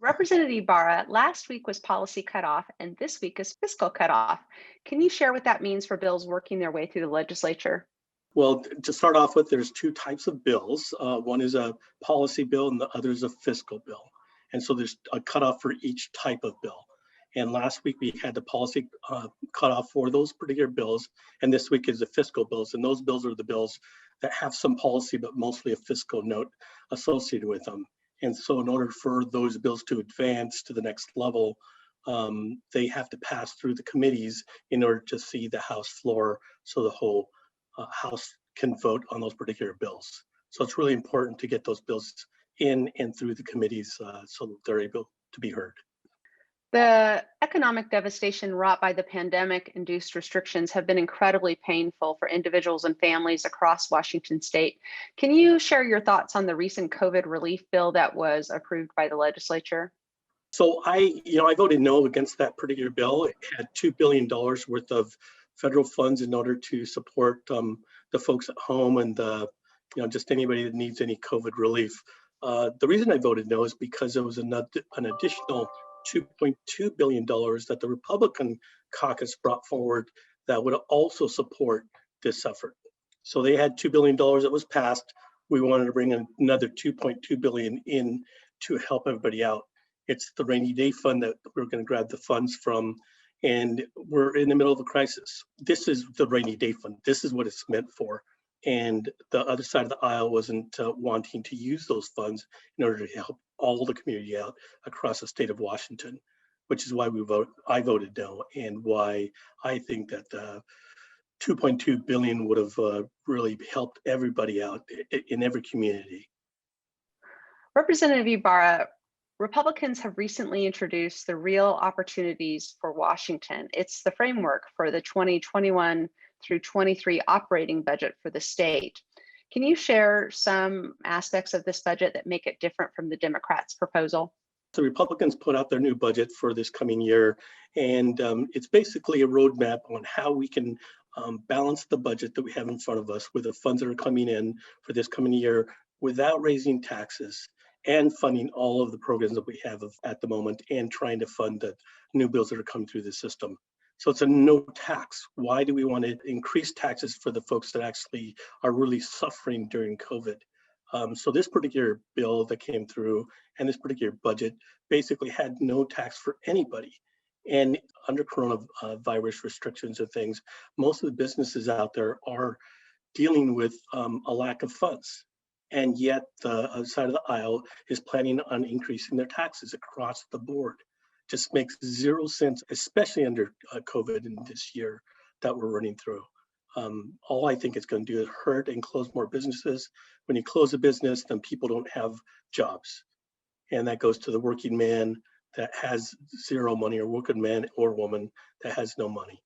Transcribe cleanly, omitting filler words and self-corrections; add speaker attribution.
Speaker 1: Representative Ybarra, last week was policy cutoff and this week is fiscal cutoff. Can you share what that means for bills working their way through the legislature?
Speaker 2: Well, to start off with, there's two types of bills. One is a policy bill and the other is a fiscal bill. And so there's a cutoff for each type of bill. And last week we had the policy cutoff for those particular bills. And this week is the fiscal bills. And those bills are the bills that have some policy, but mostly a fiscal note associated with them. And so in order for those bills to advance to the next level, they have to pass through the committees in order to see the House floor so the whole House can vote on those particular bills. So it's really important to get those bills in and through the committees so that they're able to be heard.
Speaker 1: The economic devastation wrought by the pandemic induced restrictions have been incredibly painful for individuals and families across Washington state. Can you share your thoughts on the recent COVID relief bill that was approved by the legislature?
Speaker 2: So I voted no against that particular bill. It had $2 billion worth of federal funds in order to support the folks at home and just anybody that needs any COVID relief. The reason I voted no is because there was an additional $2.2 billion that the Republican caucus brought forward that would also support this effort. So they had $2 billion that was passed. We wanted to bring another $2.2 billion in to help everybody out. It's the rainy day fund that we're going to grab the funds from, and we're in the middle of a crisis. This is the rainy day fund. This is what it's meant for. And the other side of the aisle wasn't wanting to use those funds in order to help all the community out across the state of Washington, which is why I voted no, and why I think that 2.2 billion would have really helped everybody out in every community.
Speaker 1: Representative Ybarra, Republicans have recently introduced the Real Opportunities for Washington. It's the framework for the 2021 through 23 operating budget for the state. Can you share some aspects of this budget that make it different from the Democrats' proposal?
Speaker 2: The Republicans put out their new budget for this coming year, and it's basically a roadmap on how we can balance the budget that we have in front of us with the funds that are coming in for this coming year without raising taxes and funding all of the programs that we have at the moment and trying to fund the new bills that are coming through the system. So it's a no tax. Why do we want to increase taxes for the folks that actually are really suffering during COVID? So this particular bill that came through and this particular budget basically had no tax for anybody. And under coronavirus restrictions and things, most of the businesses out there are dealing with a lack of funds. And yet the other side of the aisle is planning on increasing their taxes across the board. Just makes zero sense, especially under COVID in this year that we're running through. All I think it's going to do is hurt and close more businesses. When you close a business, then people don't have jobs. And that goes to the working man that has zero money or working man or woman that has no money.